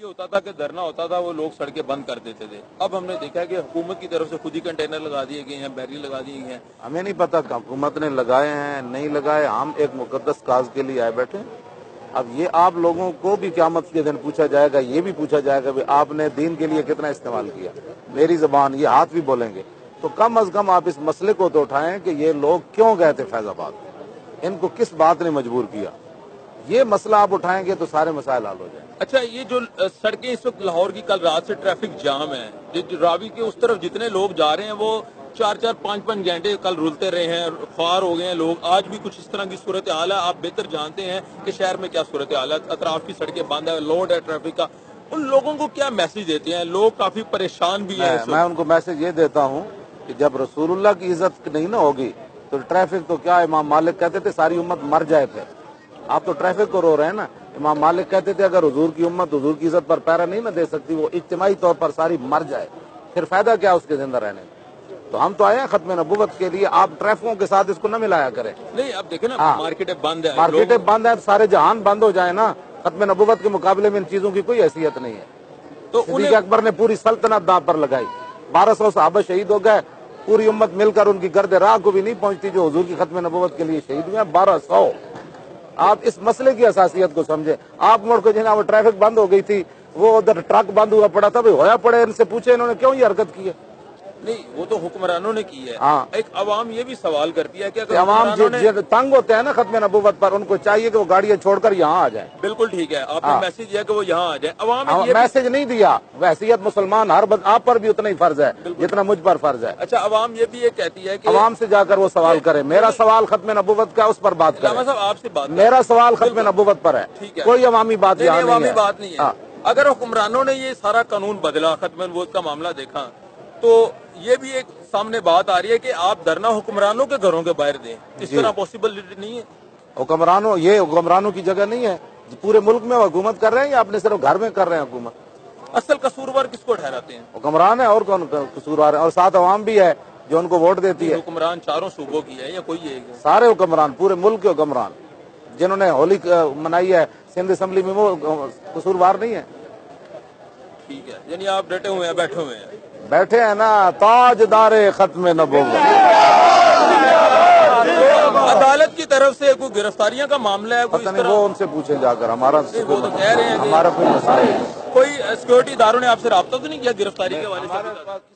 ये होता था कि धरना होता था, वो लोग सड़कें बंद कर देते थे। अब हमने देखा है कि हुकूमत की तरफ से खुद ही कंटेनर लगा दिए गए हैं, बैरियर लगा दिए गए हैं। हमें नहीं पता हुकूमत ने लगाए हैं नहीं लगाए, हम एक मुकद्दस काज के लिए आए बैठे। अब ये आप लोगों को भी क़यामत के दिन पूछा जाएगा, ये भी पूछा जाएगा कि आपने दीन के लिए कितना इस्तेमाल किया। मेरी ज़बान, ये हाथ भी बोलेंगे। तो कम अज कम आप इस मसले को तो उठाएं कि ये लोग क्यों गए थे फैजाबाद, इनको किस बात ने मजबूर किया। ये मसला आप उठाएंगे तो सारे मसाइल हल हो जाएंगे। अच्छा, ये जो सड़कें इस वक्त लाहौर की, कल रात से ट्रैफिक जाम है, रावी के उस तरफ जितने लोग जा रहे हैं वो 4-4, 5-5 घंटे कल रुलते रहे हैं, ख्वार हो गए हैं लोग। आज भी कुछ इस तरह की सूरत हाल है। आप बेहतर जानते हैं कि शहर में क्या सूरत हाल है, अतराफ की सड़कें बंद है, लोड है ट्रैफिक का। उन लोगों को क्या मैसेज देते हैं? लोग काफी परेशान भी हैं। मैं उनको मैसेज ये देता हूँ कि जब रसूलुल्लाह की इज्जत नहीं ना होगी तो ट्रैफिक तो क्या, इमाम मालिक कहते थे सारी उम्मत मर जाए थे। आप तो ट्रैफिक को रो रहे हैं ना। इमाम मालिक कहते थे अगर हुजूर की उम्मत हुजूर की इज्जत पर पैरा नहीं ना दे सकती, वो इज्तिमाई तौर पर सारी मर जाए, फिर फायदा क्या उसके जिंदा रहने। तो हम तो आए हैं खत्म नबूवत के लिए, आप ट्रैफिकों के साथ इसको न मिलाया करें। नहीं, अब देखें ना, मार्केटें बंद है, मार्केटें बंद है, सारे जहान बंद हो जाए ना, खत्म नबूवत के मुकाबले में इन चीजों की कोई हैसियत नहीं है। तो सिद्दीक़ अकबर ने पूरी सल्तनत दांव पर लगाई, 1200 सहाबा शहीद हो गए, पूरी उम्मत मिलकर उनकी गर्द राह को भी नहीं पहुंचती जो हुजूर की खत्म नबूवत के लिए शहीद हुए 1200। आप इस मसले की असासियत को समझे। आप मुड़ को जिन्हें वो ट्रैफिक बंद हो गई थी, वो उधर ट्रक बंद हुआ पड़ा था, भाई होया पड़े, इनसे पूछे इन्होंने क्यों ये हरकत की है। नहीं, वो तो हुक्मरानों ने की है। हाँ, एक अवाम ये भी सवाल करती है कि अगर अवाम तंग होते हैं ना खत्म नबूवत पर, उनको चाहिए कि वो गाड़ियां छोड़कर यहाँ आ जाए। बिल्कुल ठीक है, आपने मैसेज दिया कि वो यहाँ आ जाए। अवाम मैसेज नहीं दिया, वहसियत मुसलमान हर आप पर भी उतना ही फर्ज है जितना मुझ पर फर्ज है। अच्छा, अवाम ये भी ये कहती है कि अवाम से जाकर वो सवाल करे। मेरा सवाल खत्म नबूवत का, उस पर बात करें। आपसे बात, मेरा सवाल खत्म नबूवत पर है, कोई अवामी बात नहीं है। अगर हुक्मरानों ने ये सारा कानून बदला, खत्म नबूवत का मामला देखा, तो ये भी एक सामने बात आ रही है कि आप धरना हुक्मरानों के घरों के बाहर दें। इस तरह पॉसिबल नहीं है। हुक्मरानों, ये हुक्मरानों की जगह नहीं है। पूरे मुल्क में हुकूमत कर रहे हैं या अपने सिर्फ घर में कर रहे हैं हुकूमत? असल कसूरवार किसको ठहराते हैं? हुक्मरान है, और कौन कसूरवार है? और साथ अवाम भी है जो उनको वोट देती है। हुक्मरान चारों सूबों की है या कोई है? सारे हुक्मरान, पूरे मुल्क के हुक्मरान जिन्होंने होली मनाई है सिंध असेंबली में, वो कसूरवार नहीं है। ठीक है, यानी आप डटे हुए हैं, बैठे हैं ना ताजदारे खत्म नबूवत। अदालत की तरफ से कोई गिरफ्तारियां का मामला है? पता नहीं, वो उनसे पूछे जाकर। हमारा वो तो कह रहे हैं हमारा कोई मसला नहीं। कोई सिक्योरिटी इदारों ने आपसे राब्ता तो नहीं किया गिरफ्तारी के हवाले से?